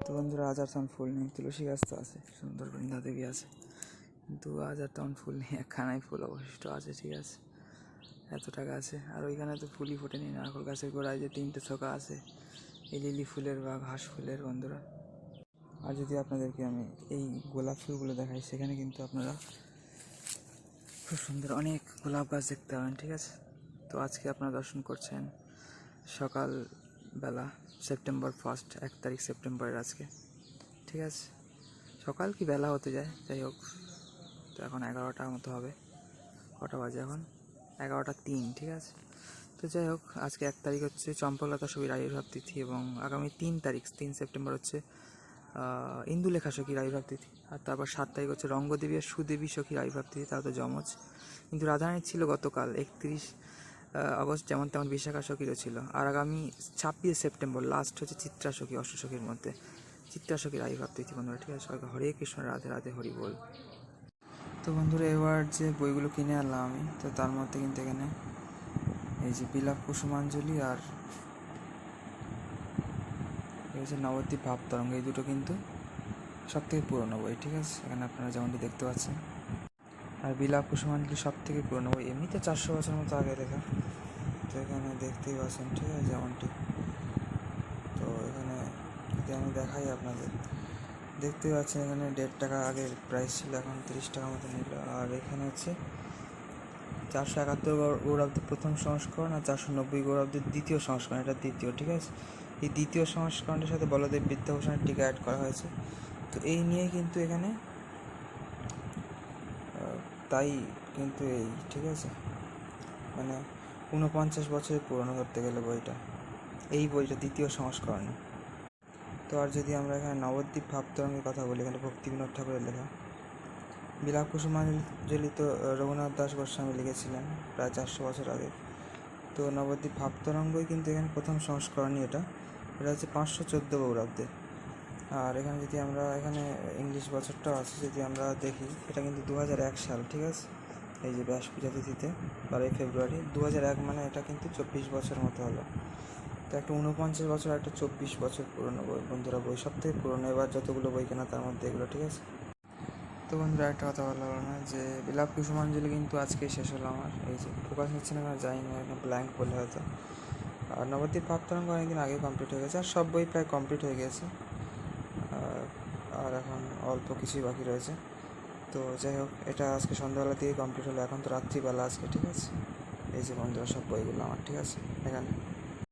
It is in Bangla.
তো বন্ধুরা আজ আর তেমন ফুল নেই, তুলসী গাছ তো আছে, সুন্দর বৃন্দা দেবী আছে, কিন্তু আজ আর তেমন ফুল নেই, একখানাই ফুল অবশিষ্ট আছে। ঠিক আছে, এত টাকা আছে। আর ওইখানে তো ফুলই ফোটেনি, নারকল গাছের গোড়ায় যে 3টে থোকা আছে এই লিলি ফুলের বা ঘাস ফুলের। বন্ধুরা, আর যদি আপনাদেরকে আমি এই গোলাপ ফুলগুলো দেখাই, সেখানে কিন্তু আপনারা খুব সুন্দর অনেক গোলাপ গাছ দেখতে পাবেন। ঠিক আছে, তো আজকে আপনারা দর্শন করছেন সকালবেলা, সেপ্টেম্বর 1, 1 তারিখ সেপ্টেম্বরের আজকে। ঠিক আছে, সকাল কি বেলা হতে যায়, যাই হোক। তো এখন 11টার মতো হবে, কটা বাজে এখন? 11টা 3। ঠিক আছে, তো যাই হোক, আজকে 1 তারিখ হচ্ছে চম্পকলতা সখীর আবির্ভাব তিথি, এবং আগামী 3 তারিখ 3 সেপ্টেম্বর হচ্ছে ইন্দুলেখা সখীর আবির্ভাব তিথি। আর তারপর 7 তারিখ হচ্ছে রঙ্গদেবী আর সুদেবী সখীর আবির্ভাব তিথি, তারা তো যমজ। কিন্তু রাধারানীর ছিল গতকাল 31 আগস্ট, যেমন তেমন বিশাখা সখীরও ছিল। আর আগামী 26 সেপ্টেম্বর লাস্ট হচ্ছে চিত্রা সখী, অষ্টসখীর মধ্যে চিত্রা সখীর আবির্ভাব তিথি। বন্ধুরা, ঠিক আছে, সবাইকে হরে কৃষ্ণ, রাধে রাধে, হরি বল। তো বন্ধুরা, এবার যে বইগুলো কিনে আনলাম আমি, তো তার মধ্যে কিন্তু এখানে এই যে বিলাপ কুসুমাঞ্জলি আর এই হচ্ছে নবদ্বীপ ভাব তরঙ্গ, এই দুটো কিন্তু সব থেকে পুরোনো বই। ঠিক আছে, এখানে আপনারা যেমনটি দেখতে পাচ্ছেন। আর বিলাপ কুসুমাঞ্জলি সব থেকে পুরোনো বই, এমনিতে 400 বছর মতো আগে লেখা। তো এখানে দেখতেই পাচ্ছেন, ঠিক আছে, যেমনটি। তো এখানে যদি আমি দেখাই আপনাদের, দেখতেই পাচ্ছেন এখানে 1.5 টাকা আগের প্রাইস ছিল, এখন 30 টাকা মতো নিল। আর এখানে হচ্ছে 471 গৌরাব্দের প্রথম সংস্করণ আর 490 গৌরাব্দের দ্বিতীয় সংস্করণ, এটা দ্বিতীয়। ঠিক আছে, এই দ্বিতীয় সংস্করণের সাথে বলদেব বিদ্যাভূষণের টিকা অ্যাড করা হয়েছে। তো এই নিয়ে কিন্তু এখানে তাই কিন্তু এই, ঠিক আছে, মানে 49 বছরের পুরনো ধরতে গেলে বইটা, এই বইটা দ্বিতীয় সংস্করণ। তো আর যদি আমরা এখানে নবদ্বীপ ভাবতরঙ্গের কথা বলি, এখানে ভক্তিবিনোদ ঠাকুরের লেখা। বিলাপ কুসুমাঞ্জলি তো রঘুনাথ দাস গোস্বামী লিখেছিলেন প্রায় 400 বছর আগে। তো নবদ্বীপ ভাবতরঙ্গই কিন্তু এখানে প্রথম সংস্করণই, এটা হচ্ছে 514 গৌরাব্দে। আর এখানে যদি আমরা এখানে ইংলিশ বছরটাও আছে, যদি আমরা দেখি, এটা কিন্তু 2001 সাল। ঠিক আছে, এই যে ব্যাস পূজা তিথিতে 12 ফেব্রুয়ারি 2001, মানে এটা কিন্তু 24 বছর মতো হলো। তো একটা 49 বছর, একটা 24 বছর পুরনো বই। বন্ধুরা, বই সব থেকে পুরনো এবার যতগুলো বই কেনা তার মধ্যে এগুলো। ঠিক আছে, তো বন্ধুরা, একটা কথা বলা হলো না যে বিলাপ কুসুমাঞ্জলি কিন্তু আজকেই শেষ হলো আমার। এই যে ফোকাস নিচ্ছে না, যাই না, এখন ব্ল্যাঙ্ক বলে হয়তো। আর নবদ্বীপ ভাবতরঙ্গ অনেকদিন আগে কমপ্লিট হয়ে গেছে, আর সব বই প্রায় কমপ্লিট হয়ে গেছে। আর এখন অল্প কিছুই বাকি রয়েছে। তো যাই হোক, এটা আজকে সন্ধ্যাবেলা দিয়ে কমপ্লিট হলো, এখন তো রাত্রিবেলা আজকে। ঠিক আছে, এই যে বন্ধুরা, সব বইগুলো আমার। ঠিক আছে, এখানে